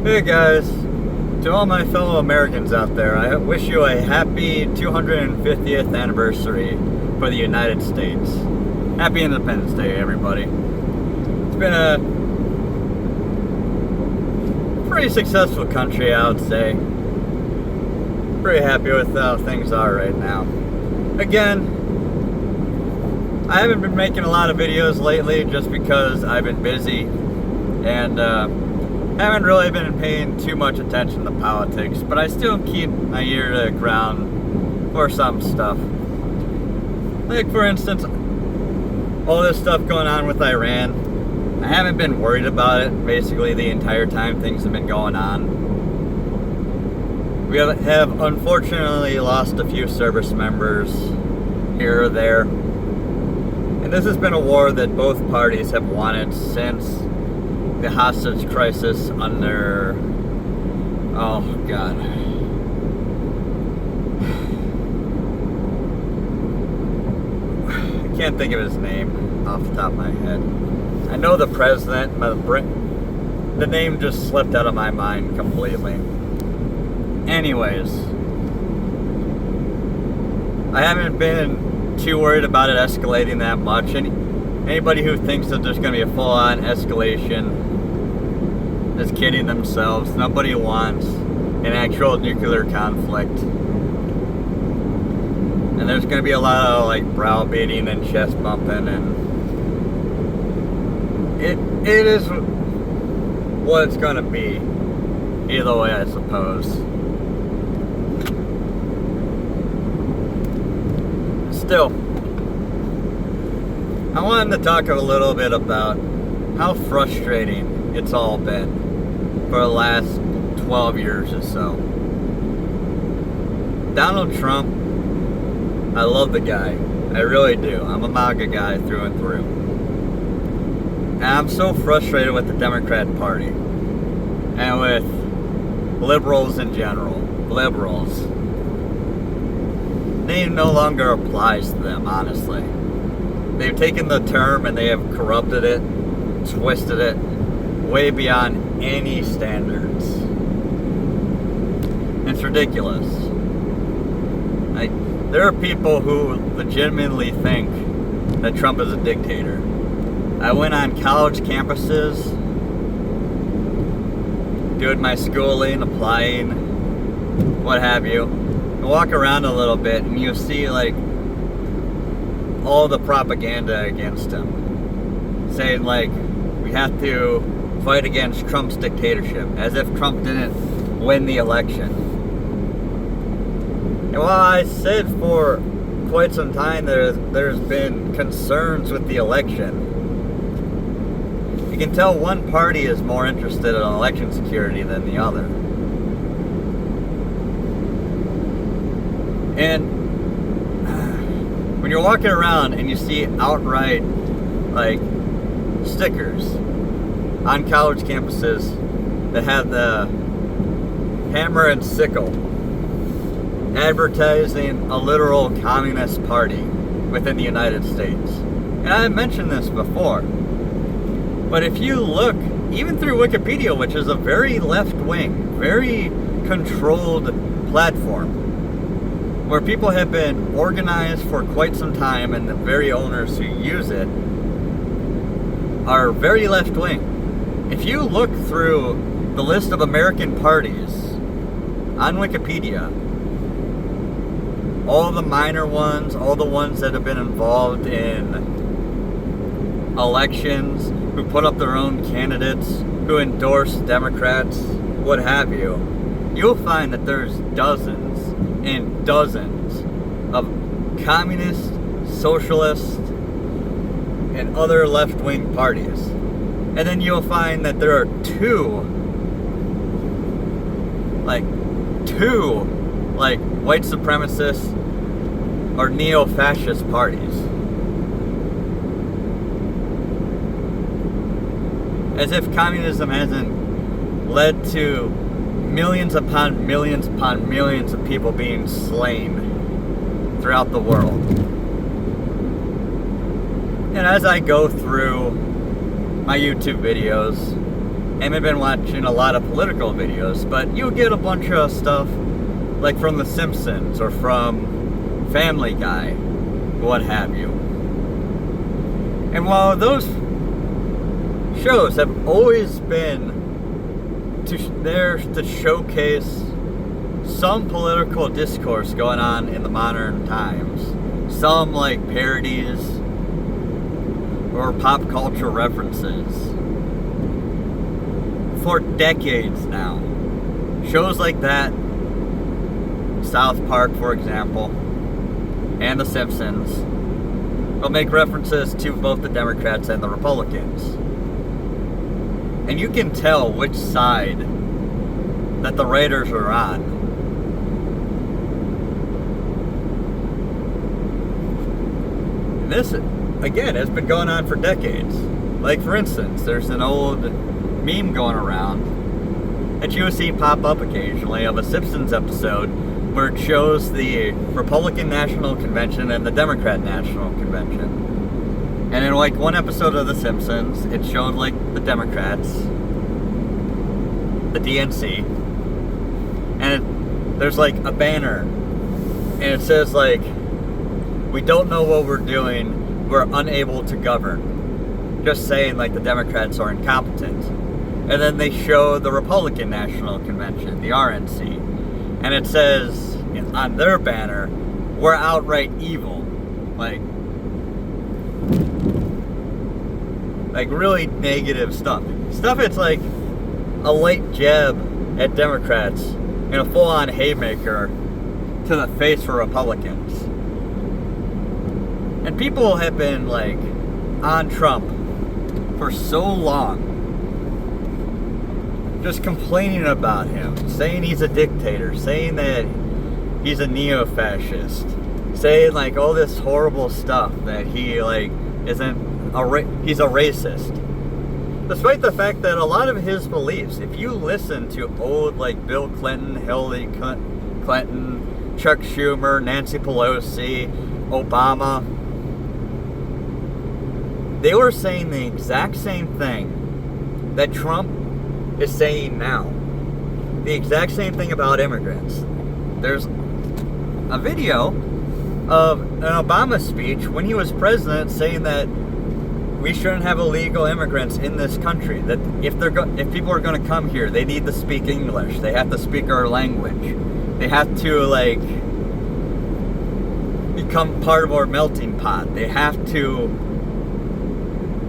Hey guys, to all my fellow Americans out there, I wish you a happy 250th anniversary for the United States. Happy Independence Day, everybody. It's been a pretty successful country, I would say. Pretty happy with how things are right now. Again, I haven't been making a lot of videos lately just because I've been busy and haven't really been paying too much attention to politics, but I still keep my ear to the ground for some stuff. Like, for instance, all this stuff going on with Iran. I haven't been worried about it basically the entire time things have been going on. We have unfortunately lost a few service members here or there. And this has been a war that both parties have wanted since the hostage crisis under, oh God. I can't think of his name off the top of my head. I know the president, but the name just slipped out of my mind completely. Anyways, I haven't been too worried about it escalating that much. Anybody who thinks that there's going to be a full-on escalation is kidding themselves. Nobody wants an actual nuclear conflict. And there's going to be a lot of like browbeating and chest bumping, and it is what it's going to be. Either way, I suppose. Still, I wanted to talk a little bit about how frustrating it's all been for the last 12 years or so. Donald Trump, I love the guy. I really do. I'm a MAGA guy through and through. And I'm so frustrated with the Democrat Party and with liberals in general. Liberals. Name no longer applies to them, honestly. They've taken the term and they have corrupted it, twisted it way beyond any standards. It's ridiculous. There are people who legitimately think that Trump is a dictator. I went on college campuses, doing my schooling, applying, what have you. You walk around a little bit and you see like all the propaganda against him, saying like we have to fight against Trump's dictatorship, as if Trump didn't win the election. And while I said for quite some time there's been concerns with the election, you can tell one party is more interested in election security than the other. And when you're walking around and you see outright like stickers on college campuses that have the hammer and sickle advertising a literal communist party within the United States. And I mentioned this before, but if you look even through Wikipedia, which is a very left-wing, very controlled platform, where people have been organized for quite some time, and the very owners who use it are very left-wing. If you look through the list of American parties on Wikipedia, all the minor ones, all the ones that have been involved in elections, who put up their own candidates, who endorse Democrats, what have you, you'll find that there's dozens and dozens of communist, socialist, and other left-wing parties. And then you'll find that there are two white supremacist or neo-fascist parties. As if communism hasn't led to millions upon millions upon millions of people being slain throughout the world. And as I go through my YouTube videos, haven't been watching a lot of political videos, but you get a bunch of stuff like from The Simpsons or from Family Guy, what have you. And while those shows have always been there to showcase some political discourse going on in the modern times, some like parodies or pop culture references, for decades now, shows like that, South Park for example, and The Simpsons, will make references to both the Democrats and the Republicans. And you can tell which side that the writers are on. And this, again, has been going on for decades. Like, for instance, there's an old meme going around that you see pop up occasionally of a Simpsons episode where it shows the Republican National Convention and the Democrat National Convention. And in like one episode of The Simpsons, it showed like the Democrats, the DNC, and there's like a banner, and it says like, "We don't know what we're doing, we're unable to govern." Just saying like the Democrats are incompetent. And then they show the Republican National Convention, the RNC, and it says on their banner, "We're outright evil." Like really negative stuff. It's like a light jab at Democrats and a full-on haymaker to the face for Republicans. And people have been like on Trump for so long, just complaining about him, saying he's a dictator, saying that he's a neo-fascist, saying like all this horrible stuff, that he like he's a racist. Despite the fact that a lot of his beliefs, if you listen to old like Bill Clinton, Hillary Clinton, Chuck Schumer, Nancy Pelosi, Obama, they were saying the exact same thing that Trump is saying now. The exact same thing about immigrants. There's a video of an Obama speech when he was president saying that we shouldn't have illegal immigrants in this country. That if people are going to come here, they need to speak English. They have to speak our language. They have to like become part of our melting pot. They have to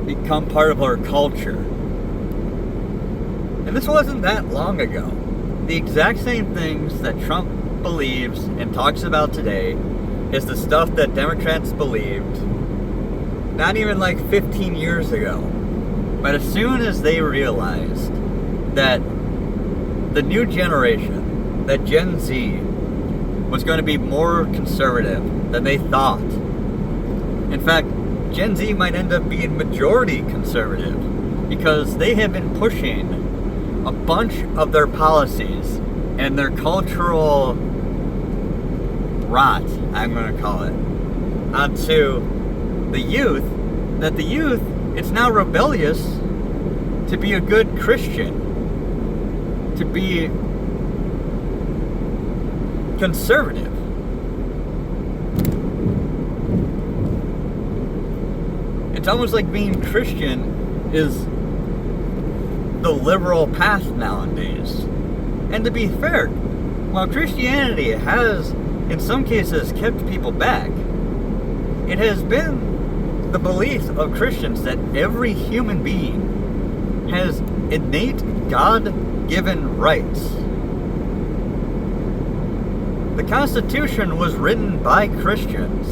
become part of our culture. And this wasn't that long ago. The exact same things that Trump believes and talks about today is the stuff that Democrats believed not even like 15 years ago. But as soon as they realized that the new generation, that Gen Z, was going to be more conservative than they thought. In fact, Gen Z might end up being majority conservative because they have been pushing a bunch of their policies and their cultural rot, I'm going to call it, onto the youth, that the youth, it's now rebellious to be a good Christian, to be conservative. It's almost like being Christian is the liberal path nowadays. And to be fair, while Christianity has, in some cases, kept people back, it has been the belief of Christians that every human being has innate God-given rights. The Constitution was written by Christians,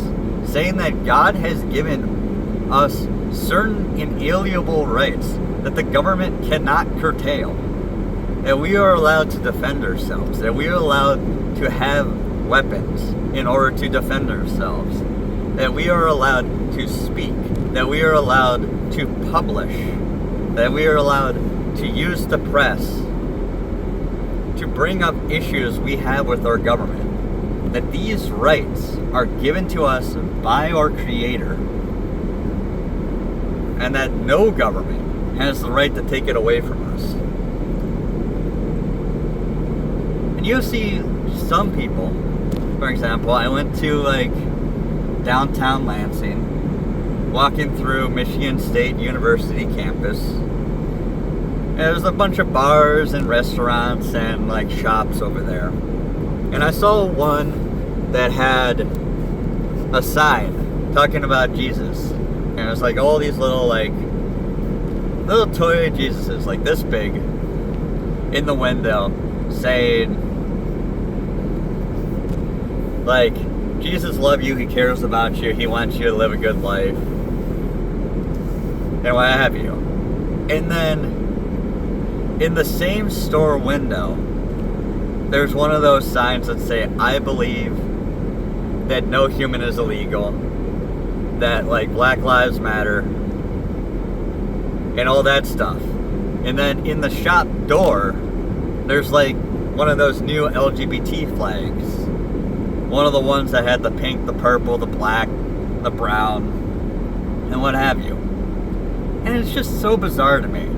saying that God has given us certain inalienable rights that the government cannot curtail, that we are allowed to defend ourselves, that we are allowed to have weapons in order to defend ourselves, that we are allowed to speak, that we are allowed to publish, that we are allowed to use the press to bring up issues we have with our government, that these rights are given to us by our Creator, and that no government has the right to take it away from us. And you see some people, for example, I went to like downtown Lansing, walking through Michigan State University campus. And there's a bunch of bars and restaurants and like shops over there. And I saw one that had a sign talking about Jesus. And it was like all these little toy Jesuses, like this big, in the window, saying like, Jesus loves you, he cares about you, he wants you to live a good life, and what have you. And then in the same store window, there's one of those signs that say, I believe that no human is illegal, that like Black Lives Matter, and all that stuff. And then in the shop door, there's like one of those new LGBT flags. One of the ones that had the pink, the purple, the black, the brown, and what have you. And it's just so bizarre to me.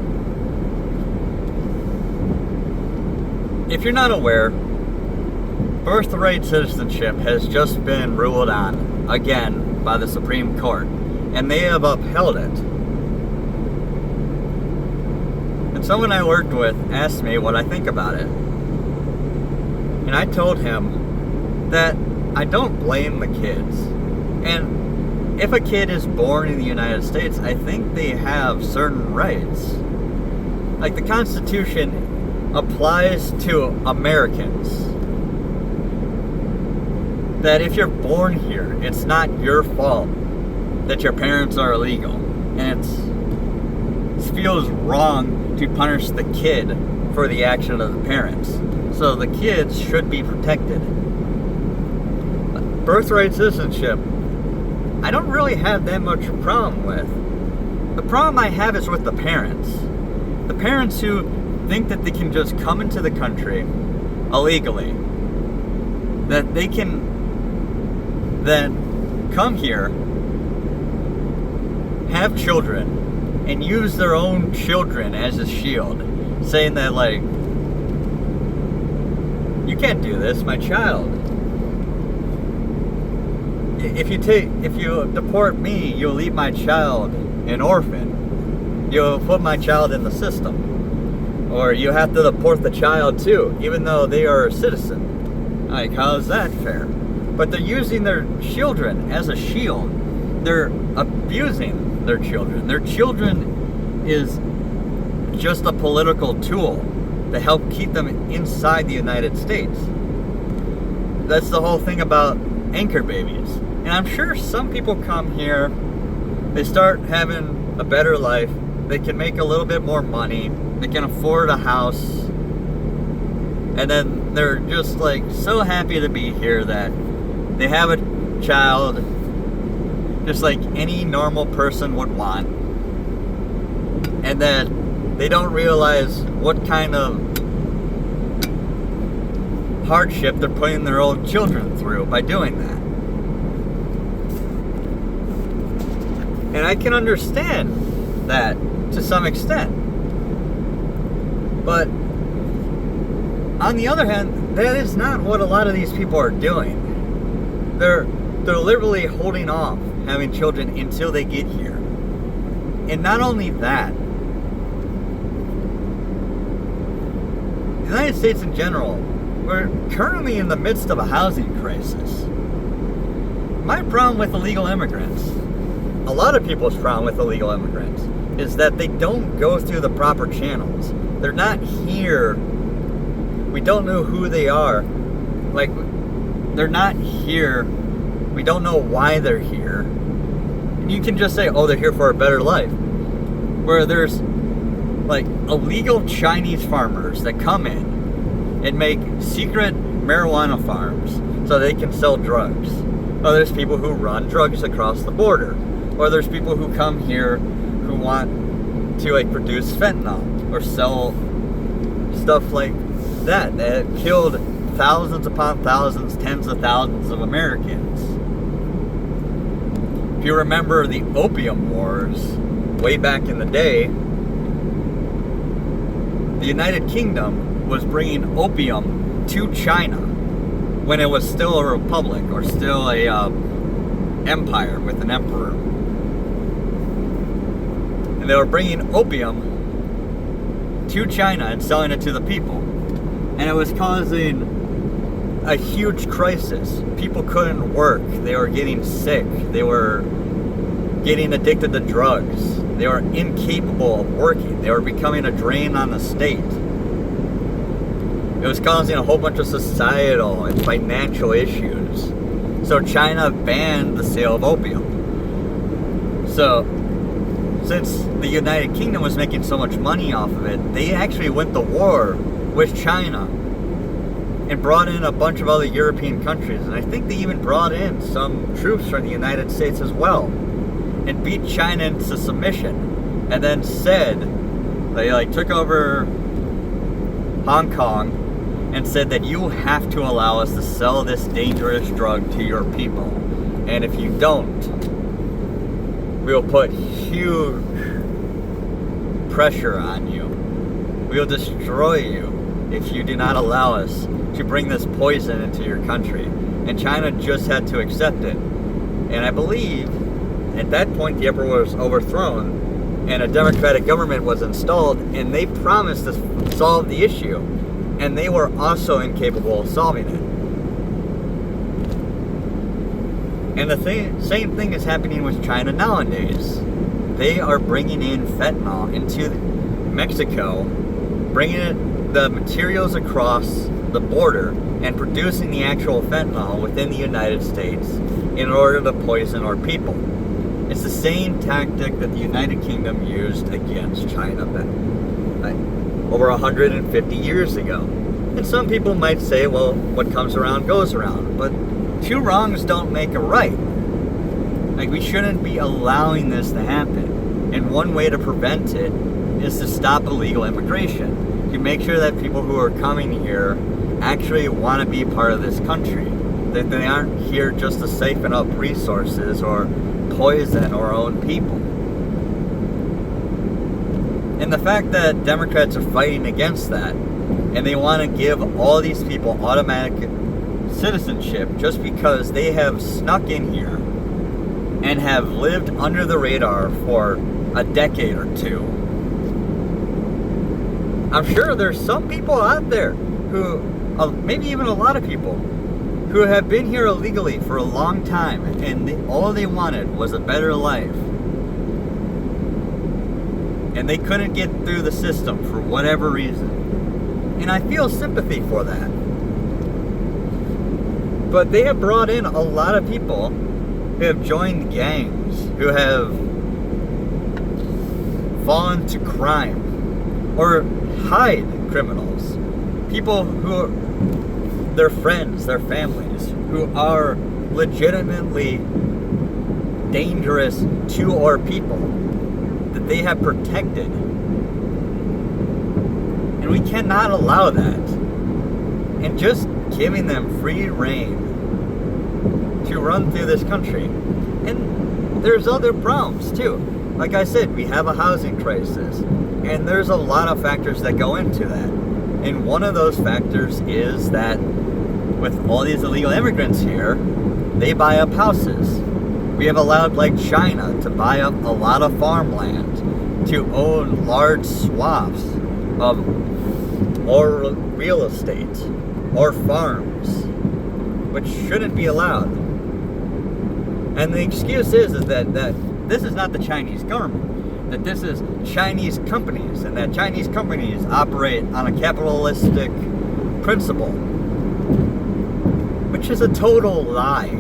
If you're not aware, birthright citizenship has just been ruled on, again, by the Supreme Court. And they have upheld it. And someone I worked with asked me what I think about it. And I told him that I don't blame the kids. And if a kid is born in the United States, I think they have certain rights. Like the Constitution applies to Americans. That if you're born here, it's not your fault that your parents are illegal. And it feels wrong to punish the kid for the action of the parents. So the kids should be protected. Birthright citizenship, I don't really have that much problem with. The problem I have is with the parents. The parents who think that they can just come into the country illegally. That they can then come here, have children, and use their own children as a shield. Saying that like, you can't do this, my child. If you deport me, you'll leave my child an orphan. You'll put my child in the system. Or you have to deport the child too, even though they are a citizen. Like, how is that fair? But they're using their children as a shield. They're abusing their children. Their children is just a political tool to help keep them inside the United States. That's the whole thing about anchor babies. And I'm sure some people come here, they start having a better life, they can make a little bit more money, they can afford a house, and then they're just like so happy to be here that they have a child just like any normal person would want, and then they don't realize what kind of hardship they're putting their own children through by doing that. And I can understand that to some extent. But on the other hand, that is not what a lot of these people are doing. They're literally holding off having children until they get here. And not only that, the United States in general, we're currently in the midst of a housing crisis. My problem with illegal immigrants, a lot of people's problem with illegal immigrants, is that they don't go through the proper channels. They're not here. We don't know who they are. Like, they're not here. We don't know why they're here. And you can just say, oh, they're here for a better life. Where there's, like, illegal Chinese farmers that come in and make secret marijuana farms so they can sell drugs. Or there's people who run drugs across the border. Or there's people who come here who want to like produce fentanyl or sell stuff like that killed thousands upon thousands, tens of thousands of Americans. If you remember the Opium Wars way back in the day, the United Kingdom was bringing opium to China when it was still a republic or still a empire with an emperor. And they were bringing opium to China and selling it to the people. And it was causing a huge crisis. People couldn't work. They were getting sick. They were getting addicted to drugs. They were incapable of working. They were becoming a drain on the state. It was causing a whole bunch of societal and financial issues. So China banned the sale of opium. So, since the United Kingdom was making so much money off of it, they actually went to war with China and brought in a bunch of other European countries. And I think they even brought in some troops from the United States as well and beat China into submission. And then said, they took over Hong Kong and said that you have to allow us to sell this dangerous drug to your people. And if you don't, we will put huge pressure on you. We will destroy you if you do not allow us to bring this poison into your country. And China just had to accept it. And I believe at that point the emperor was overthrown and a democratic government was installed, and they promised to solve the issue. And they were also incapable of solving it. And the same thing is happening with China nowadays. They are bringing in fentanyl into Mexico, bringing the materials across the border, and producing the actual fentanyl within the United States in order to poison our people. It's the same tactic that the United Kingdom used against China back over 150 years ago. And some people might say, well, what comes around goes around. But two wrongs don't make a right. We shouldn't be allowing this to happen. And one way to prevent it is to stop illegal immigration. To make sure that people who are coming here actually want to be part of this country. That they aren't here just to siphon up resources or poison our own people. And the fact that Democrats are fighting against that, and they want to give all these people automatic citizenship just because they have snuck in here and have lived under the radar for a decade or two. I'm sure there's some people out there who, maybe even a lot of people, who have been here illegally for a long time, and all they wanted was a better life. And they couldn't get through the system for whatever reason. And I feel sympathy for that. But they have brought in a lot of people who have joined gangs, who have fallen to crime, or hide criminals. People who are their friends, their families, who are legitimately dangerous to our people, that they have protected. And we cannot allow that. And just giving them free reign to run through this country. And there's other problems too. Like I said, we have a housing crisis. And there's a lot of factors that go into that. And one of those factors is that with all these illegal immigrants here, they buy up houses. We have allowed China to buy up a lot of farmland, to own large swaths of or real estate or farms, which shouldn't be allowed. And the excuse is that this is not the Chinese government, that this is Chinese companies, and that Chinese companies operate on a capitalistic principle, which is a total lie.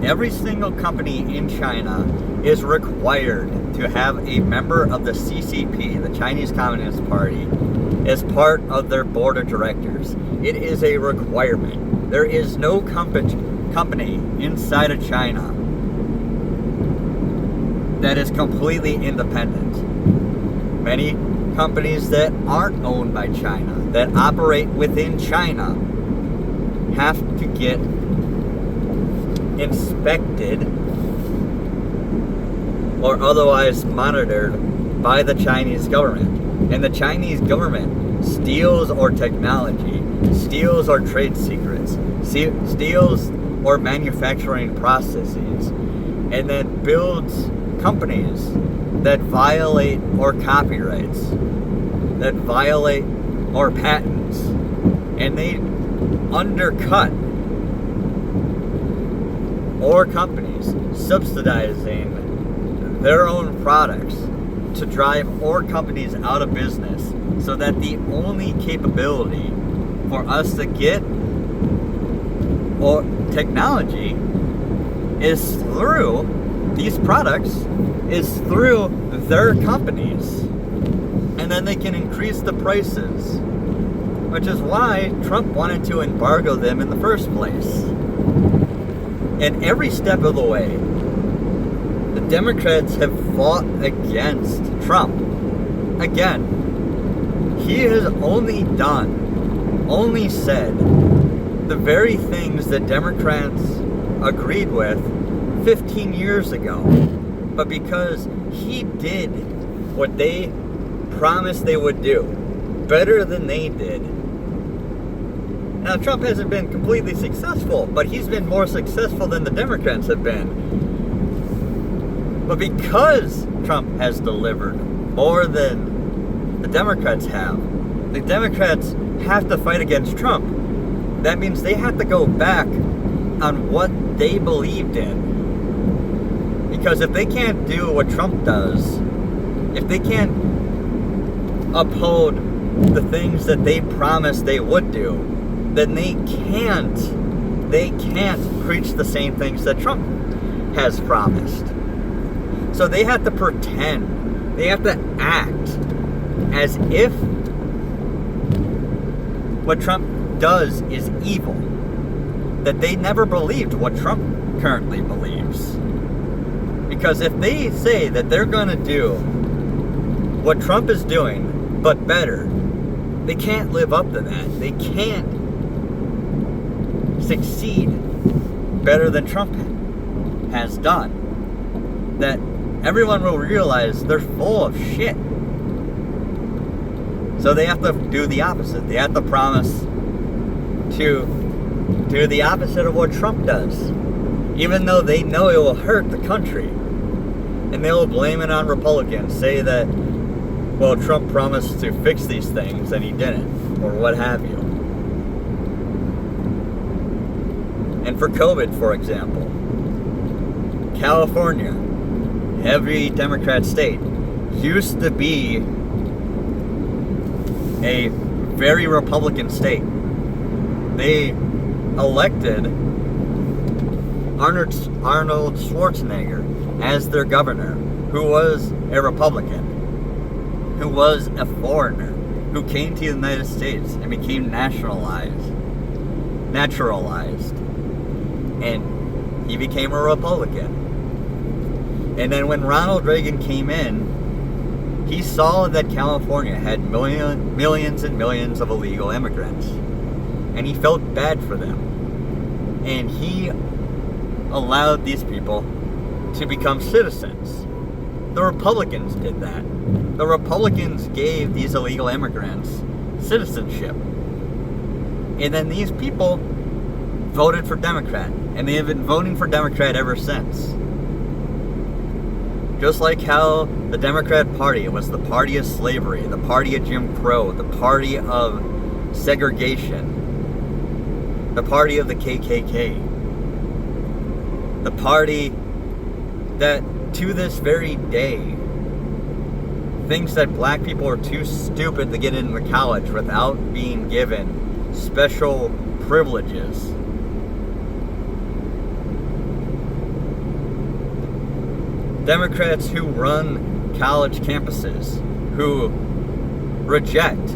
Every single company in China is required to have a member of the CCP, the Chinese Communist Party, as part of their board of directors. It is a requirement. There is no company inside of China that is completely independent. Many companies that aren't owned by China, that operate within China, have to get inspected or otherwise monitored by the Chinese government. And the Chinese government steals our technology, steals our trade secrets, steals our manufacturing processes, and then builds companies that violate our copyrights, that violate our patents, and they undercut our companies, subsidizing their own products to drive our companies out of business, so that the only capability for us to get or technology is through these products, is through their companies, and then they can increase the prices, which is why Trump wanted to embargo them in the first place. And every step of the way, the Democrats have fought against Trump. Again, he has only said the very things that Democrats agreed with 15 years ago. But because he did what they promised they would do, better than they did. Now, Trump hasn't been completely successful, but he's been more successful than the Democrats have been. But because Trump has delivered more than the Democrats have, the Democrats have to fight against Trump. That means they have to go back on what they believed in. Because if they can't do what Trump does, if they can't uphold the things that they promised they would do, then they can't preach the same things that Trump has promised. So they have to pretend, they have to act as if what Trump does is evil, that they never believed what Trump currently believes. Because if they say that they're going to do what Trump is doing, but better, they can't live up to that. They can't succeed better than Trump has done. That everyone will realize they're full of shit. So they have to do the opposite. They have to promise to do the opposite of what Trump does, even though they know it will hurt the country. And they will blame it on Republicans, say that, well, Trump promised to fix these things and he didn't, or what have you. And for COVID, for example, California, every Democrat state, used to be a very Republican state. They elected Arnold Schwarzenegger as their governor, who was a Republican, who was a foreigner, who came to the United States and became naturalized. And he became a Republican. And then when Ronald Reagan came in, he saw that California had millions and millions of illegal immigrants. And he felt bad for them. And he allowed these people to become citizens. The Republicans did that. The Republicans gave these illegal immigrants citizenship. And then these people voted for Democrat. And they have been voting for Democrat ever since. Just like how the Democrat Party was the party of slavery, the party of Jim Crow, the party of segregation, the party of the KKK, the party that to this very day thinks that black people are too stupid to get into college without being given special privileges. Democrats who run college campuses, who reject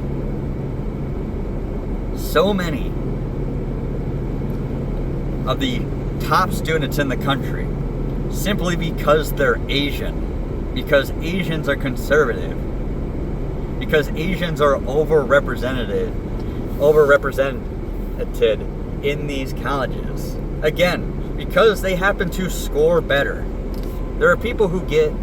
so many of the top students in the country simply because they're Asian, because Asians are conservative, because Asians are overrepresented in these colleges. Again, because they happen to score better. There are people who get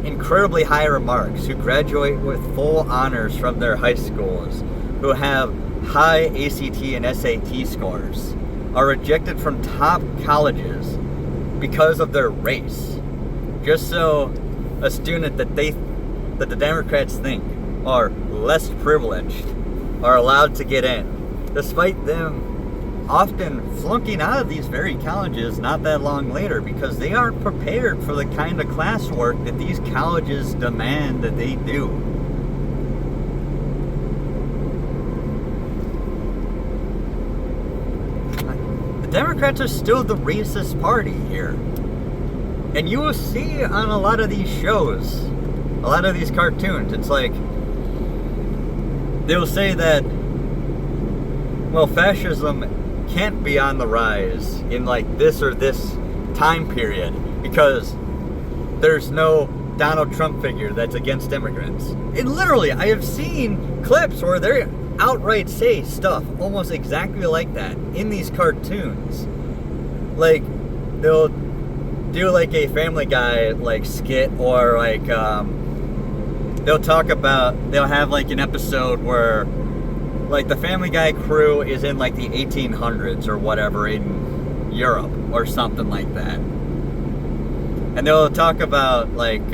incredibly high remarks, who graduate with full honors from their high schools, who have high ACT and SAT scores are rejected from top colleges because of their race, just so a student that the Democrats think are less privileged are allowed to get in, despite them often flunking out of these very colleges not that long later because they aren't prepared for the kind of classwork that these colleges demand that they do. The Democrats are still the racist party here. And you will see on a lot of these shows, a lot of these cartoons, it's like they'll say that, well, fascism can't be on the rise in like this or this time period because there's no Donald Trump figure that's against immigrants. And literally, I have seen clips where they outright say stuff almost exactly like that in these cartoons. Like, they'll do like a Family Guy like skit, or like they'll have like an episode where like the Family Guy crew is in like the 1800s or whatever in Europe or something like that. And they'll talk about like,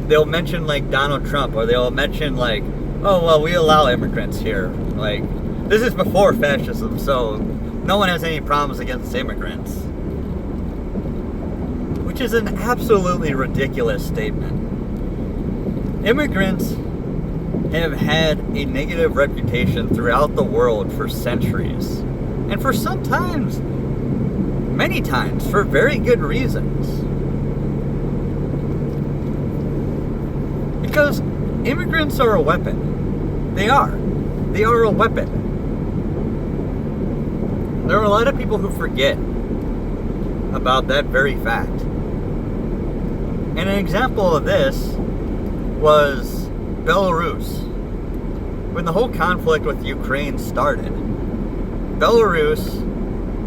they'll mention like Donald Trump, or they'll mention like, oh, well, we allow immigrants here. Like, this is before fascism, so no one has any problems against immigrants. Which is an absolutely ridiculous statement. Immigrants have had a negative reputation throughout the world for centuries, and for sometimes, many times, for very good reasons. Because immigrants are a weapon. They are a weapon. There are a lot of people who forget about that very fact. And an example of this was Belarus. When the whole conflict with Ukraine started, Belarus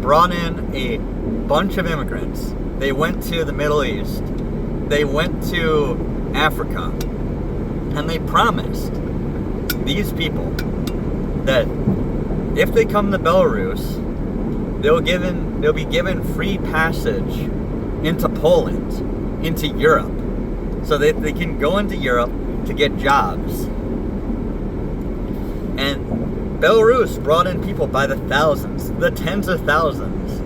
brought in a bunch of immigrants. They went to the Middle East. They went to Africa. And they promised these people that if they come to Belarus, they'll be given free passage into Poland, into Europe, so that they can go into Europe to get jobs. And Belarus brought in people by the thousands, the tens of thousands,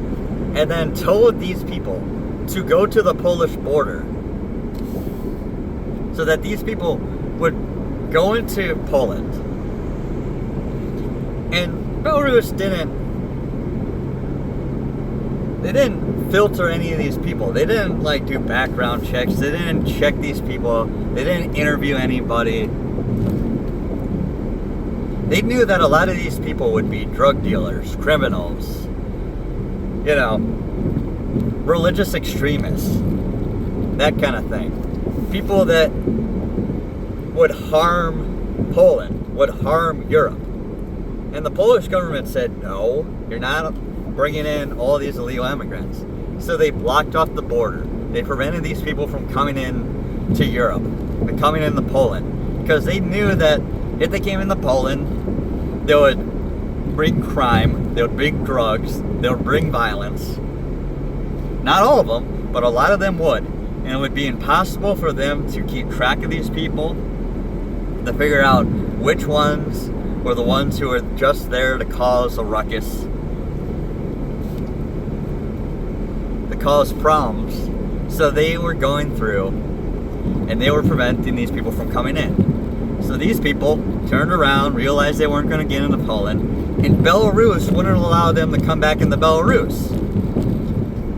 and then told these people to go to the Polish border so that these people would go into Poland. And Belarus didn't filter any of these people. They didn't like do background checks. They didn't check these people. They didn't interview anybody. They knew that a lot of these people would be drug dealers, criminals, religious extremists, that kind of thing. People that would harm Poland, would harm Europe. And the Polish government said, no, you're not bringing in all these illegal immigrants. So they blocked off the border. They prevented these people from coming in to Europe, and coming into Poland, because they knew that if they came into Poland, they would bring crime, they would bring drugs, they would bring violence. Not all of them, but a lot of them would. And it would be impossible for them to keep track of these people, to figure out which ones were the ones who were just there to cause a ruckus, to cause problems. So they were going through and they were preventing these people from coming in. So these people turned around, realized they weren't going to get into Poland, and Belarus wouldn't allow them to come back into Belarus.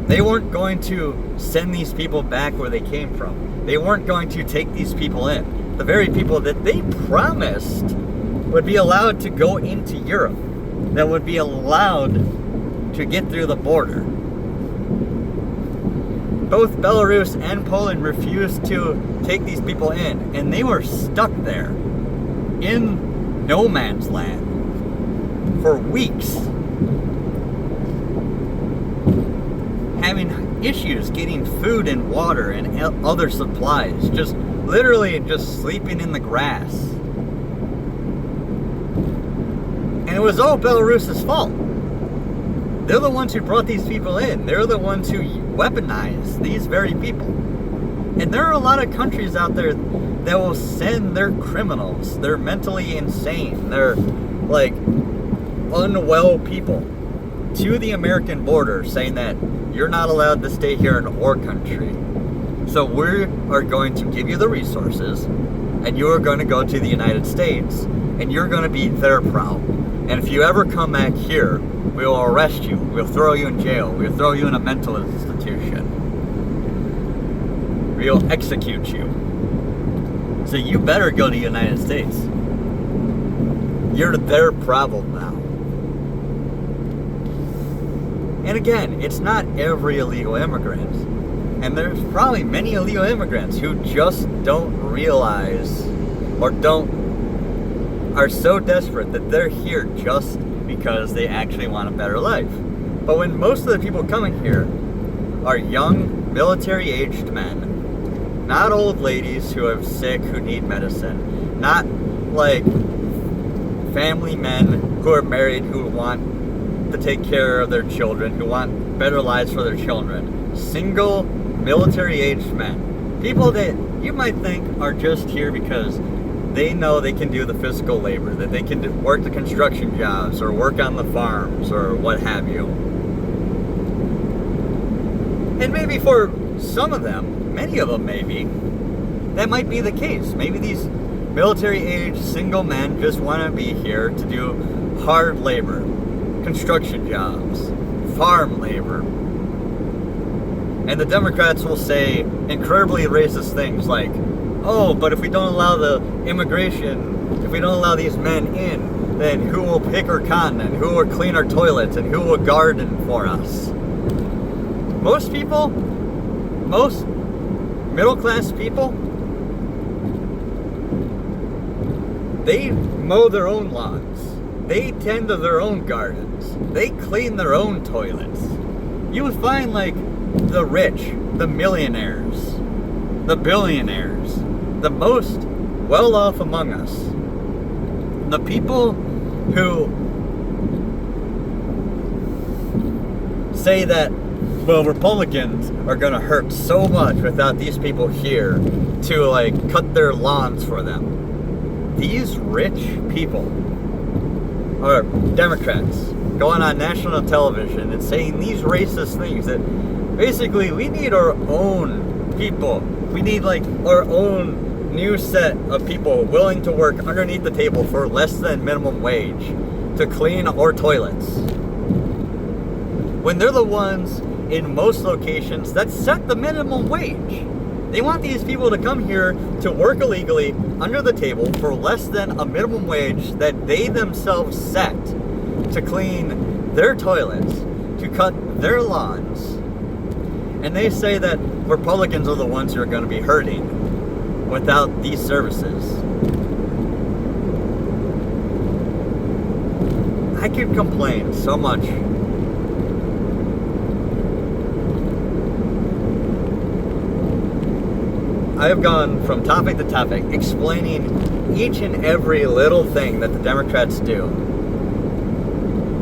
They weren't going to send these people back where they came from. They weren't going to take these people in. The very people that they promised would be allowed to go into Europe, that would be allowed to get through the border. Both Belarus and Poland refused to take these people in, and they were stuck there in no man's land for weeks, having issues getting food and water and other supplies, just literally just sleeping in the grass. it was all Belarus's fault. They're the ones who brought these people in. They're the ones who weaponize these very people. And there are a lot of countries out there that will send their criminals, they're mentally insane, they're like unwell people, to the American border, saying that you're not allowed to stay here in our country. So we are going to give you the resources, and you are going to go to the United States, and you're going to be their problem. And if you ever come back here, we will arrest you, we'll throw you in jail, we'll throw you in a mental institution. We'll execute you. So you better go to the United States. You're their problem now. And again, it's not every illegal immigrant. And there's probably many illegal immigrants who just don't realize or are so desperate that they're here just because they actually want a better life. But when most of the people coming here are young, military-aged men, not old ladies who are sick, who need medicine, not like family men who are married, who want to take care of their children, who want better lives for their children. Single, military-aged men. People that you might think are just here because they know they can do the physical labor, that they can work the construction jobs or work on the farms or what have you. And maybe for some of them, many of them maybe, that might be the case. Maybe these military-aged single men just want to be here to do hard labor, construction jobs, farm labor. And the Democrats will say incredibly racist things like, oh, but if we don't allow the immigration, if we don't allow these men in, then who will pick our cotton and who will clean our toilets and who will garden for us? Most people, most middle-class people, they mow their own lawns. They tend to their own gardens. They clean their own toilets. You would find like the rich, the millionaires, the billionaires, the most well-off among us, the people who say that, well, Republicans are going to hurt so much without these people here to like cut their lawns for them. These rich people are Democrats going on national television and saying these racist things that basically we need our own people. We need like our own new set of people willing to work underneath the table for less than minimum wage to clean our toilets. When they're the ones in most locations that set the minimum wage. They want these people to come here to work illegally under the table for less than a minimum wage that they themselves set to clean their toilets, to cut their lawns. And they say that Republicans are the ones who are going to be hurting without these services. I could complain so much. I have gone from topic to topic explaining each and every little thing that the Democrats do.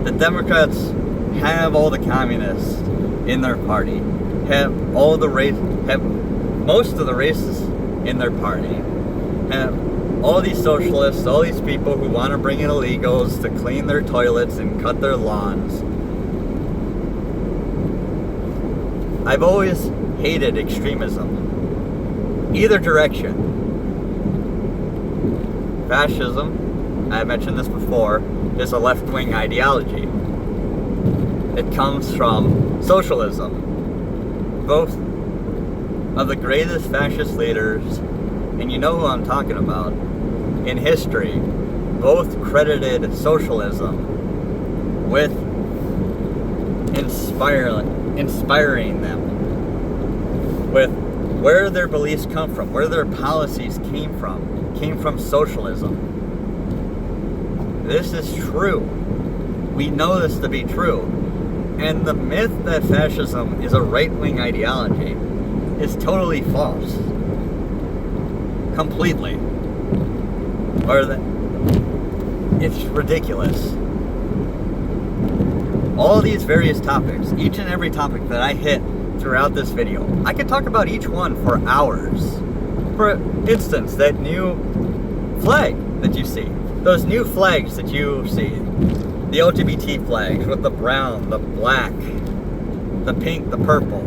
The Democrats have all the communists in their party, have most of the races in their party, have all these socialists, all these people who want to bring in illegals to clean their toilets and cut their lawns. I've always hated extremism. Either direction. Fascism, I mentioned this before, is a left-wing ideology. It comes from socialism. Both of the greatest fascist leaders, and you know who I'm talking about, in history, both credited socialism with inspiring them, with where their beliefs come from, where their policies came from socialism. This is true. We know this to be true. And the myth that fascism is a right-wing ideology is totally false. Completely. Or that it's ridiculous. all these various topics, each and every topic that I hit throughout this video. I could talk about each one for hours. For instance, that new flag that you see, those new flags that you see, the LGBT flags with the brown, the black, the pink, the purple,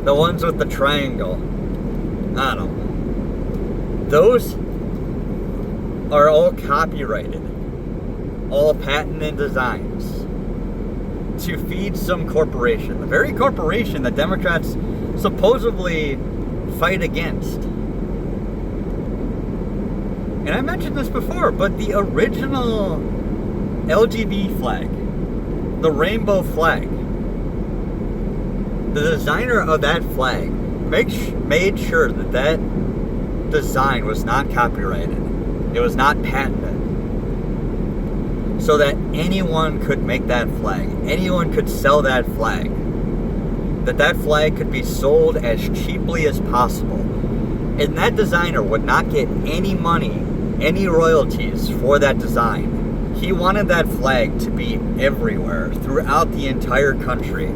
the ones with the triangle, I don't know. Those are all copyrighted, all patented designs to feed some corporation, the very corporation that Democrats supposedly fight against. And I mentioned this before, but the original LGBT flag, the rainbow flag, the designer of that flag made sure that that design was not copyrighted. It was not patented. So that anyone could make that flag. Anyone could sell that flag. That flag could be sold as cheaply as possible. And that designer would not get any money, any royalties for that design. He wanted that flag to be everywhere, throughout the entire country.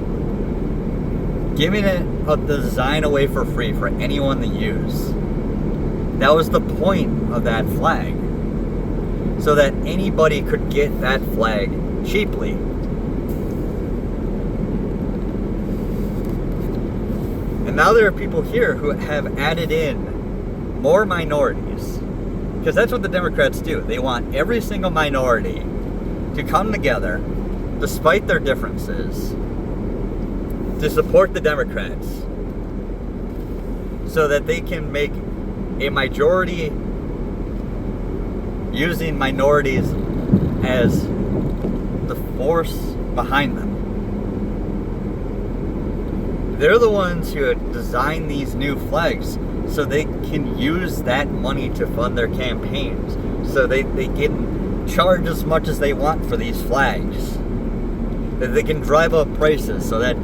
Giving the design away for free for anyone to use. That was the point of that flag. So that anybody could get that flag cheaply. And now there are people here who have added in more minorities. Because that's what the Democrats do. They want every single minority to come together, despite their differences, to support the Democrats. So that they can make a majority using minorities as the force behind them. They're the ones who design these new flags so they can use that money to fund their campaigns. So they can charge as much as they want for these flags. That they can drive up prices so that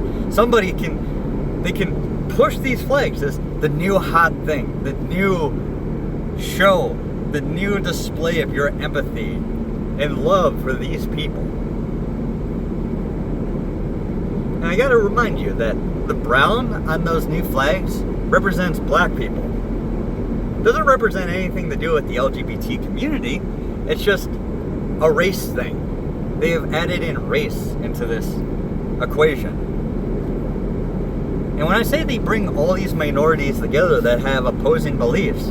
they can push these flags as the new hot thing, the new show, the new display of your empathy and love for these people. And I gotta remind you that the brown on those new flags represents black people. It doesn't represent anything to do with the LGBT community. It's just a race thing. They have added in race into this equation. And when I say they bring all these minorities together that have opposing beliefs,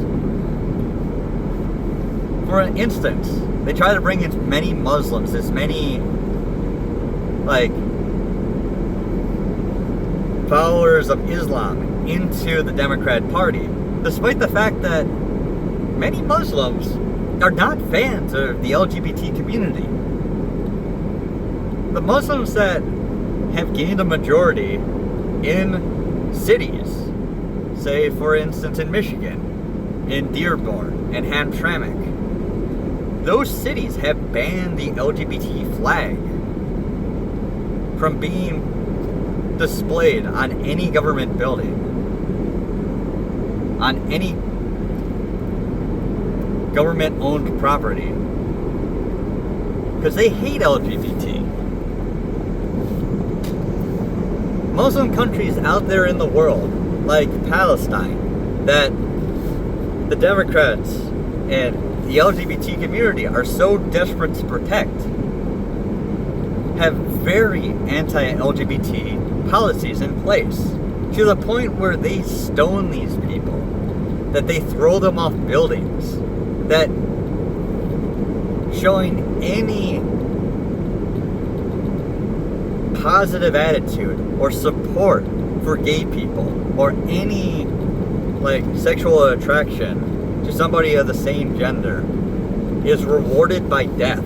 for instance, they try to bring as many Muslims, as many, followers of Islam into the Democrat Party, despite the fact that many Muslims are not fans of the LGBT community. The Muslims that have gained a majority in cities, say for instance in Michigan, in Dearborn, and Hamtramck, those cities have banned the LGBT flag from being displayed on any government building, on any government-owned property, because they hate LGBT. Muslim countries out there in the world, like Palestine, that the Democrats and the LGBT community are so desperate to protect, have very anti-LGBT policies in place, to the point where they stone these people, that they throw them off buildings, that showing any positive attitude or support for gay people or any sexual attraction to somebody of the same gender is rewarded by death.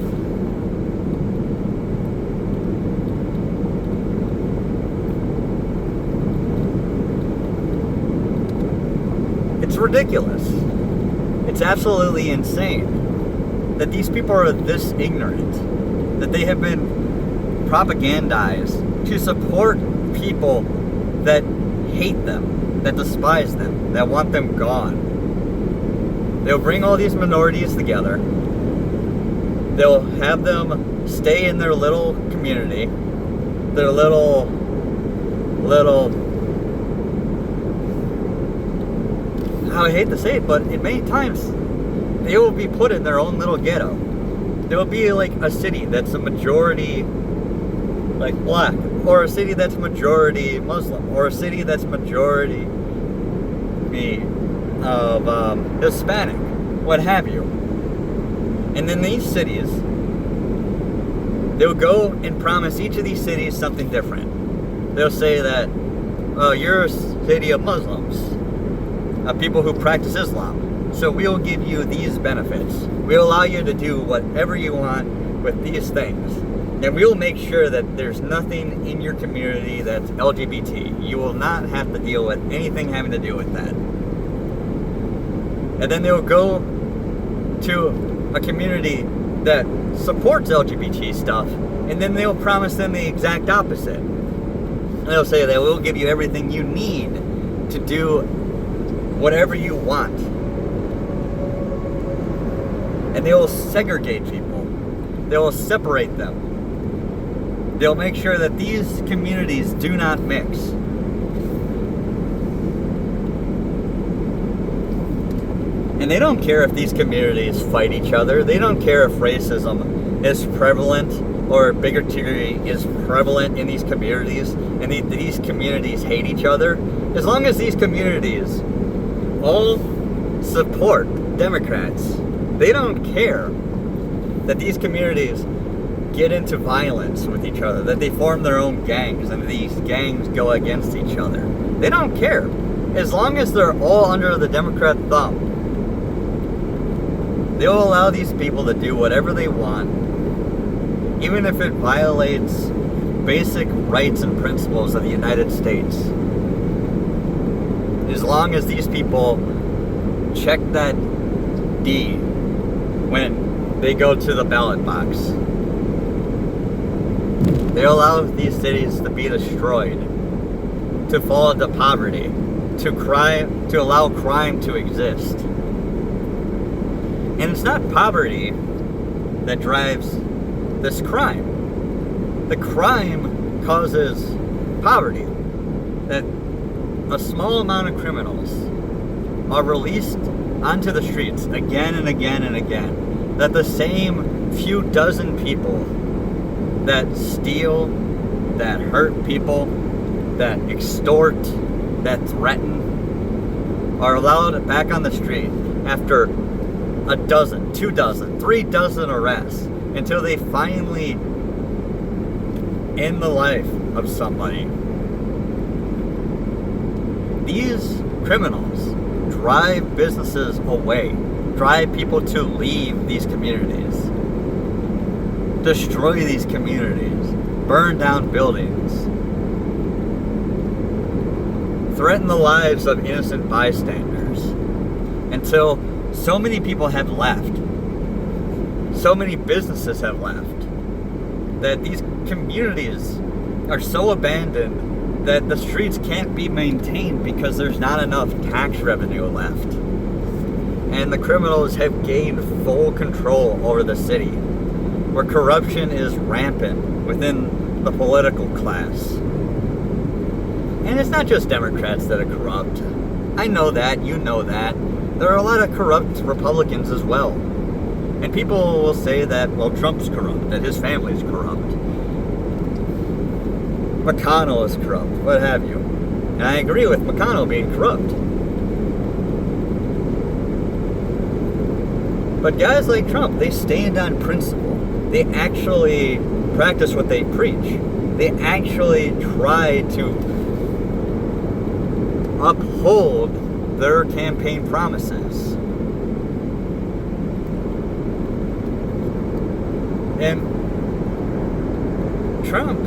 It's ridiculous. It's absolutely insane that these people are this ignorant, that they have been propagandized to support people that hate them, that despise them, that want them gone. They'll bring all these minorities together, They'll have them stay in their little community, their little, I hate to say it, but in many times, they will be put in their own little ghetto. There will be like a city that's a majority like black, or a city that's majority Muslim, or a city that's majority of Hispanic, what have you. And in these cities, they'll go and promise each of these cities something different. They'll say that, you're a city of Muslims, people who practice Islam, so we'll give you these benefits. We'll allow you to do whatever you want with these things. And we'll make sure that there's nothing in your community that's LGBT. You will not have to deal with anything having to do with that. And then they'll go to a community that supports LGBT stuff, and then they'll promise them the exact opposite. They'll say that we'll give you everything you need to do whatever you want. And they will segregate people. They will separate them. They'll make sure that these communities do not mix. And they don't care if these communities fight each other. They don't care if racism is prevalent or bigotry is prevalent in these communities and these communities hate each other. As long as these communities all support Democrats, they don't care that these communities get into violence with each other, that they form their own gangs and these gangs go against each other. They don't care. As long as they're all under the Democrat thumb, they'll allow these people to do whatever they want, even if it violates basic rights and principles of the United States. As long as these people check that D when they go to the ballot box. They allow these cities to be destroyed, to fall into poverty, to allow crime to exist. And it's not poverty that drives this crime. The crime causes poverty. That a small amount of criminals are released onto the streets again and again and again. That the same few dozen people that steal, that hurt people, that extort, that threaten, are allowed back on the street after a dozen, 2 dozen, 3 dozen arrests until they finally end the life of somebody. These criminals drive businesses away, drive people to leave these communities, destroy these communities, burn down buildings, threaten the lives of innocent bystanders until so many people have left, so many businesses have left, that these communities are so abandoned that the streets can't be maintained because there's not enough tax revenue left. And the criminals have gained full control over the city, where corruption is rampant within the political class. And it's not just Democrats that are corrupt. I know that, you know that. There are a lot of corrupt Republicans as well. And people will say that, well, Trump's corrupt, that his family's corrupt. McConnell is corrupt, what have you. And I agree with McConnell being corrupt. But guys like Trump, they stand on principle. They actually practice what they preach. They actually try to uphold their campaign promises. And Trump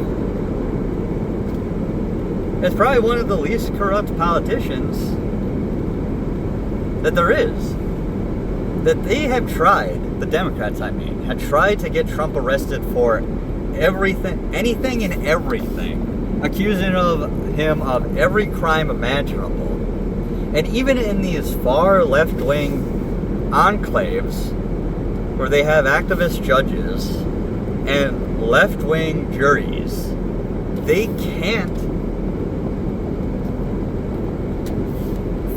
is probably one of the least corrupt politicians that there is. That they have tried, the Democrats I mean, have tried to get Trump arrested for everything, anything and everything, accusing him of every crime imaginable. And even in these far left-wing enclaves, where they have activist judges and left-wing juries, they can't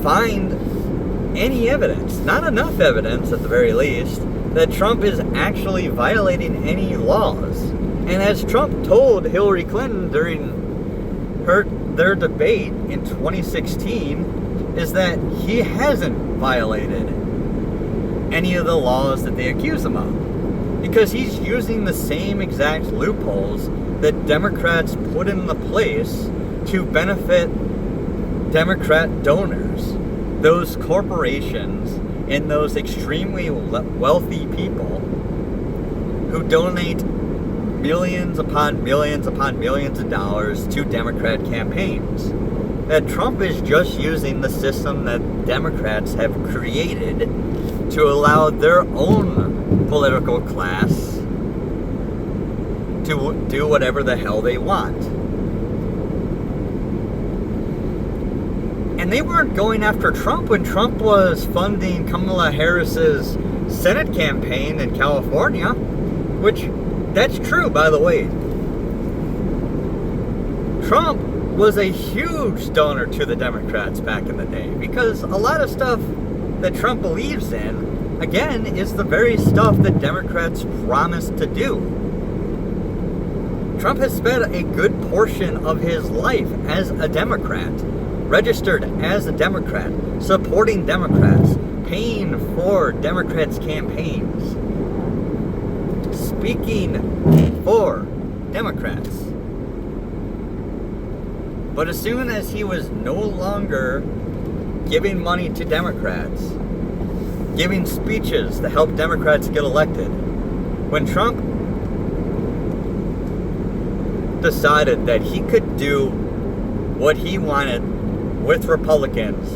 find any evidence, not enough evidence at the very least, that Trump is actually violating any laws. And as Trump told Hillary Clinton during their debate in 2016, is that he hasn't violated any of the laws that they accuse him of. Because he's using the same exact loopholes that Democrats put into place to benefit Democrat donors. Those corporations and those extremely wealthy people who donate millions upon millions upon millions of dollars to Democrat campaigns. That Trump is just using the system that Democrats have created to allow their own political class to do whatever the hell they want. And they weren't going after Trump when Trump was funding Kamala Harris's Senate campaign in California, which, that's true, by the way. Trump was a huge donor to the Democrats back in the day, because a lot of stuff that Trump believes in, again, is the very stuff that Democrats promised to do. Trump has spent a good portion of his life as a Democrat, registered as a Democrat, supporting Democrats, paying for Democrats' campaigns, speaking for Democrats. But as soon as he was no longer giving money to Democrats, giving speeches to help Democrats get elected, when Trump decided that he could do what he wanted with Republicans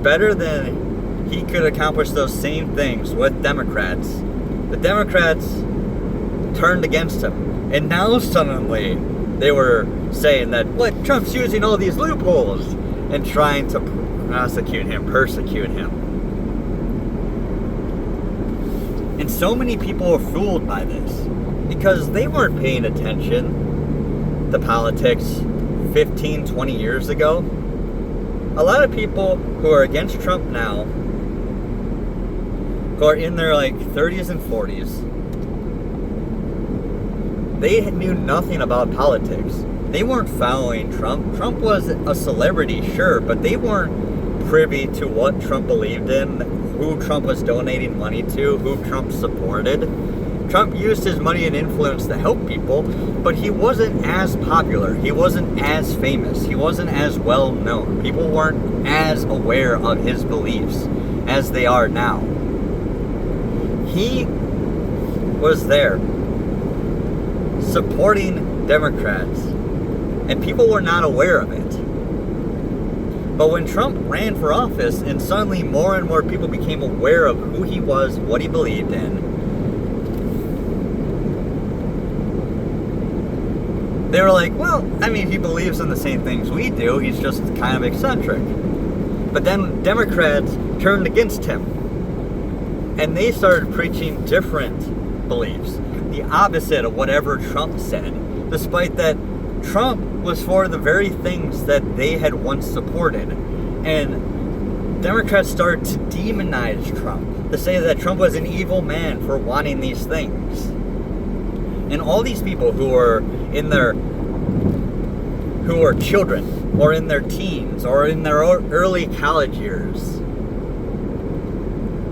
better than he could accomplish those same things with Democrats, the Democrats turned against him. And now suddenly they were saying that, what, Trump's using all these loopholes and trying to persecute him. And so many people were fooled by this because they weren't paying attention to politics 15, 20 years ago. A lot of people who are against Trump now, who are in their 30s and 40s, they knew nothing about politics. They weren't following Trump. Trump was a celebrity, sure, but they weren't privy to what Trump believed in, who Trump was donating money to, who Trump supported. Trump used his money and influence to help people, but he wasn't as popular. He wasn't as famous. He wasn't as well known. People weren't as aware of his beliefs as they are now. He was there supporting Democrats, and people were not aware of it. But when Trump ran for office and suddenly more and more people became aware of who he was, what he believed in, they were like, well, I mean, he believes in the same things we do. He's just kind of eccentric. But then Democrats turned against him. And they started preaching different beliefs. The opposite of whatever Trump said. Despite that Trump was for the very things that they had once supported. And Democrats started to demonize Trump. To say that Trump was an evil man for wanting these things. And all these people who are children, or in their teens, or in their early college years,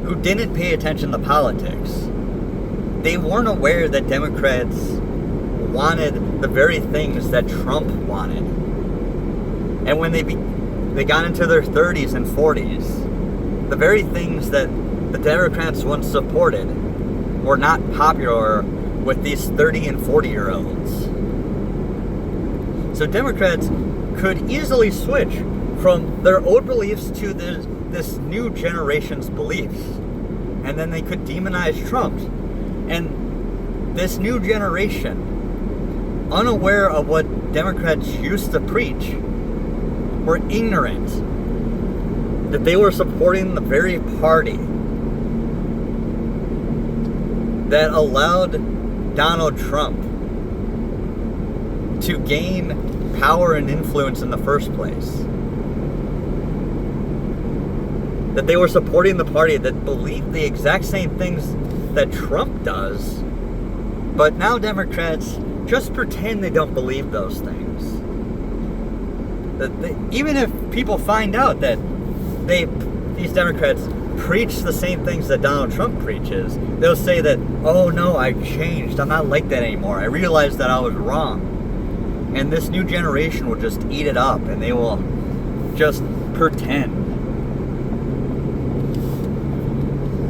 who didn't pay attention to politics, they weren't aware that Democrats wanted the very things that Trump wanted. And when they got into their 30s and 40s, the very things that the Democrats once supported were not popular with these 30 and 40-year-olds. So Democrats could easily switch from their old beliefs to this new generation's beliefs. And then they could demonize Trump. And this new generation, unaware of what Democrats used to preach, were ignorant that they were supporting the very party that allowed Donald Trump to gain power and influence in the first place. That they were supporting the party that believed the exact same things that Trump does, but now Democrats just pretend they don't believe those things. That even if people find out that these Democrats preach the same things that Donald Trump preaches, they'll say that, oh no, I've changed, I'm not like that anymore, I realized that I was wrong. And this new generation will just eat it up, and they will just pretend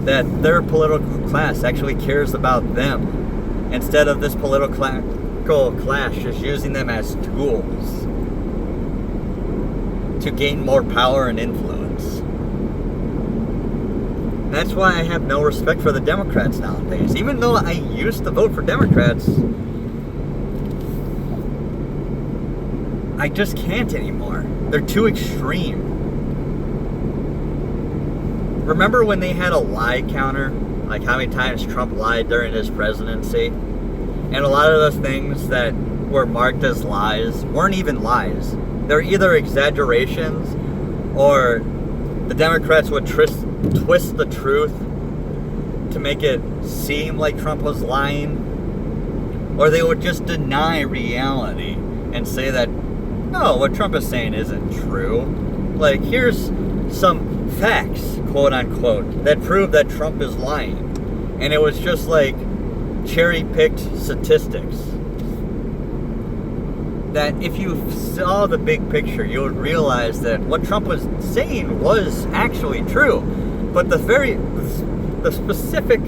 that their political class actually cares about them, instead of this political class just using them as tools to gain more power and influence. That's why I have no respect for the Democrats nowadays. Even though I used to vote for Democrats, I just can't anymore. They're too extreme. Remember when they had a lie counter? Like how many times Trump lied during his presidency? And a lot of the things that were marked as lies weren't even lies. They're either exaggerations, or the Democrats would twist the truth to make it seem like Trump was lying, or they would just deny reality and say that, no, what Trump is saying isn't true. Like, here's some facts, quote unquote, that prove that Trump is lying. And it was just like cherry-picked statistics. That if you saw the big picture, you would realize that what Trump was saying was actually true. But the specific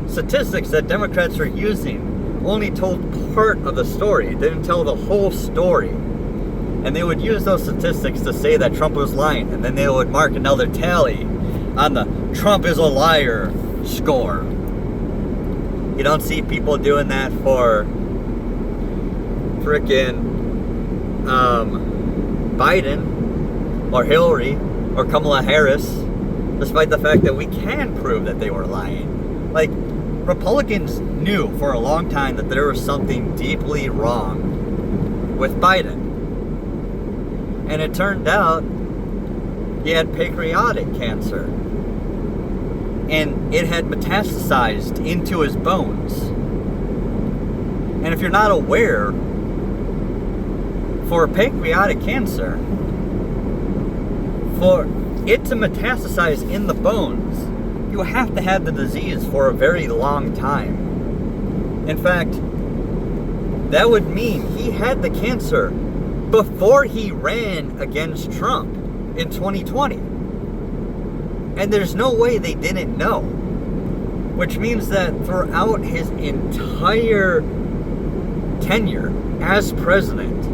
statistics that Democrats are using only told part of the story, didn't tell the whole story. And they would use those statistics to say that Trump was lying, and then they would mark another tally on the Trump is a liar score. You don't see people doing that for frickin' Biden or Hillary or Kamala Harris, despite the fact that we can prove that they were lying. Like, Republicans knew for a long time that there was something deeply wrong with Biden. And it turned out he had pancreatic cancer. And it had metastasized into his bones. And if you're not aware, for pancreatic cancer, for it to metastasize in the bones, you have to have the disease for a very long time. In fact, that would mean he had the cancer before he ran against Trump in 2020. And there's no way they didn't know. Which means that throughout his entire tenure as president,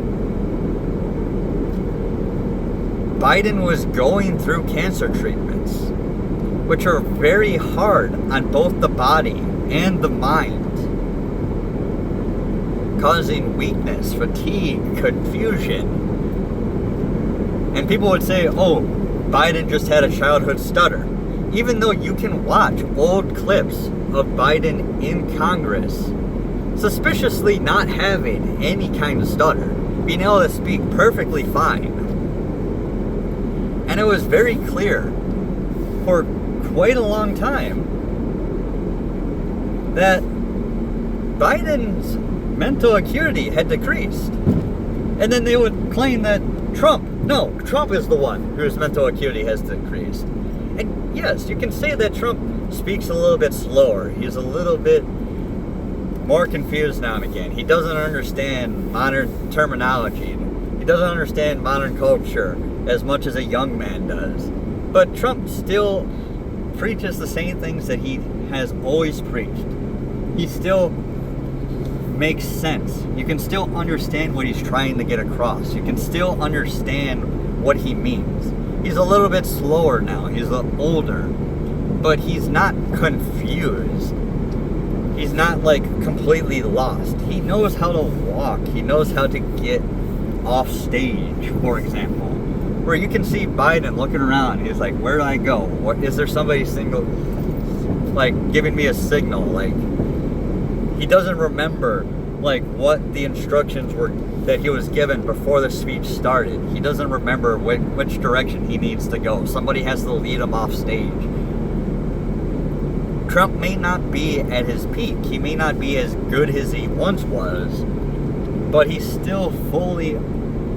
Biden was going through cancer treatments, which are very hard on both the body and the mind, causing weakness, fatigue, confusion. And people would say, oh, Biden just had a childhood stutter. Even though you can watch old clips of Biden in Congress suspiciously not having any kind of stutter, being able to speak perfectly fine. And it was very clear for quite a long time that Biden's mental acuity had decreased. And then they would claim that Trump is the one whose mental acuity has decreased. And yes, you can say that Trump speaks a little bit slower. He's a little bit more confused now and again. He doesn't understand modern terminology. He doesn't understand modern culture as much as a young man does. But Trump still preaches the same things that he has always preached. He still makes sense. You can still understand what he's trying to get across. You can still understand what he means. He's a little bit slower now. He's older. But he's not confused. He's not like completely lost. He knows how to walk. He knows how to get off stage, for example. Where you can see Biden looking around. He's like, where do I go? What is there somebody giving me a signal? Like, He doesn't remember like what the instructions were that he was given before the speech started. He doesn't remember which direction he needs to go. Somebody has to lead him off stage. Trump may not be at his peak. He may not be as good as he once was, but he's still fully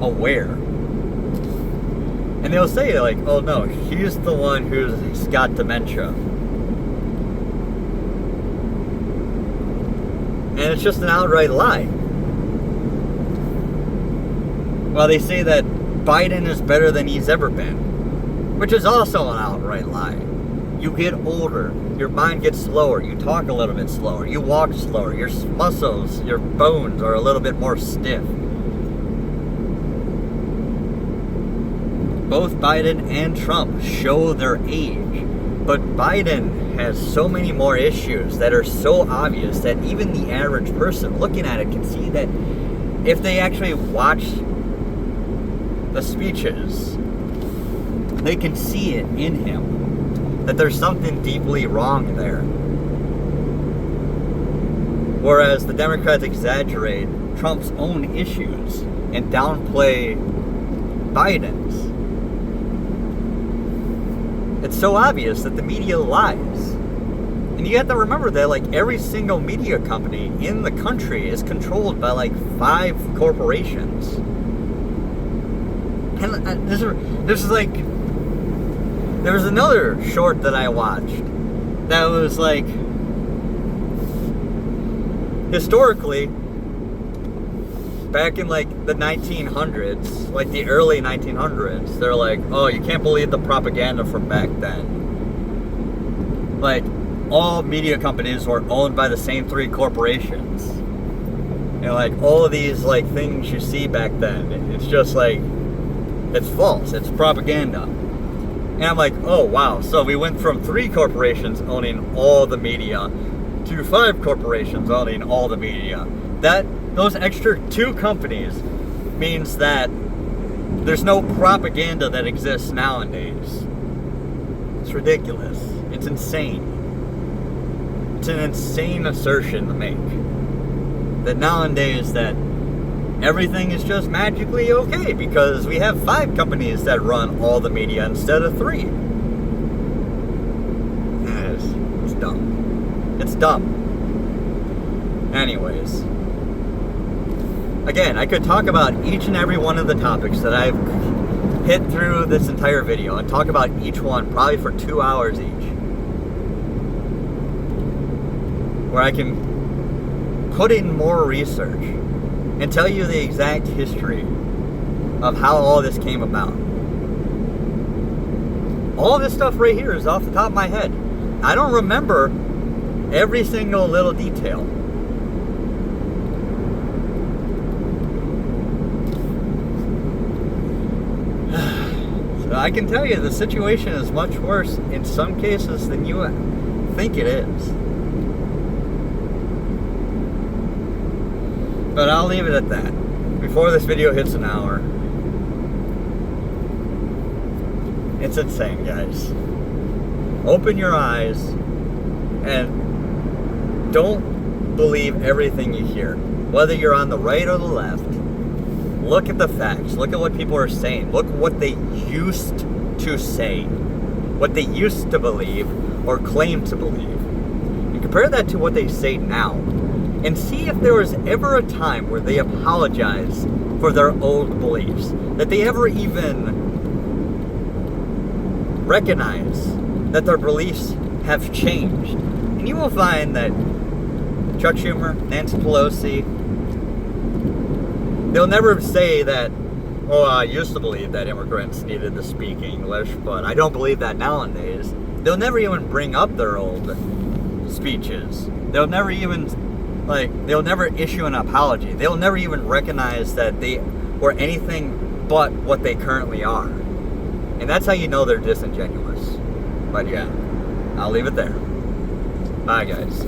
aware. And they'll say like, oh no, he's the one who's got dementia. And it's just an outright lie. Well, they say that Biden is better than he's ever been, which is also an outright lie. You get older, your mind gets slower, you talk a little bit slower, you walk slower, your muscles, your bones are a little bit more stiff. Both Biden and Trump show their age, but Biden has so many more issues that are so obvious that even the average person looking at it can see that if they actually watch the speeches, they can see it in him, that there's something deeply wrong there. Whereas the Democrats exaggerate Trump's own issues and downplay Biden's. It's so obvious that the media lies. And you have to remember that like every single media company in the country is controlled by like 5 corporations. And this is like, there was another short that I watched that was like, historically, back in like the 1900s, like the early 1900s, they're like, oh, you can't believe the propaganda from back then. Like, all media companies were owned by the same 3 corporations. And like, all of these like things you see back then, it's just like, it's false, it's propaganda. And I'm like, oh wow, so we went from 3 corporations owning all the media to 5 corporations owning all the media. Those extra 2 companies means that there's no propaganda that exists nowadays. It's ridiculous. It's insane. It's an insane assertion to make. That nowadays that everything is just magically okay because we have 5 companies that run all the media instead of 3. It's dumb. It's dumb. Anyways. Again, I could talk about each and every one of the topics that I've hit through this entire video and talk about each one probably for 2 hours each. Where I can put in more research and tell you the exact history of how all this came about. All this stuff right here is off the top of my head. I don't remember every single little detail. I can tell you the situation is much worse in some cases than you think it is. But I'll leave it at that. Before this video hits an hour. It's insane, guys. Open your eyes and don't believe everything you hear. Whether you're on the right or the left. Look at the facts. Look at what people are saying. Look what they used to say. What they used to believe or claim to believe. And compare that to what they say now. And see if there was ever a time where they apologized for their old beliefs. That they ever even recognize that their beliefs have changed. And you will find that Chuck Schumer, Nancy Pelosi, they'll never say that, oh, I used to believe that immigrants needed to speak English, but I don't believe that nowadays. They'll never even bring up their old speeches. They'll never even, they'll never issue an apology. They'll never even recognize that they were anything but what they currently are. And that's how you know they're disingenuous. But yeah, I'll leave it there. Bye, guys.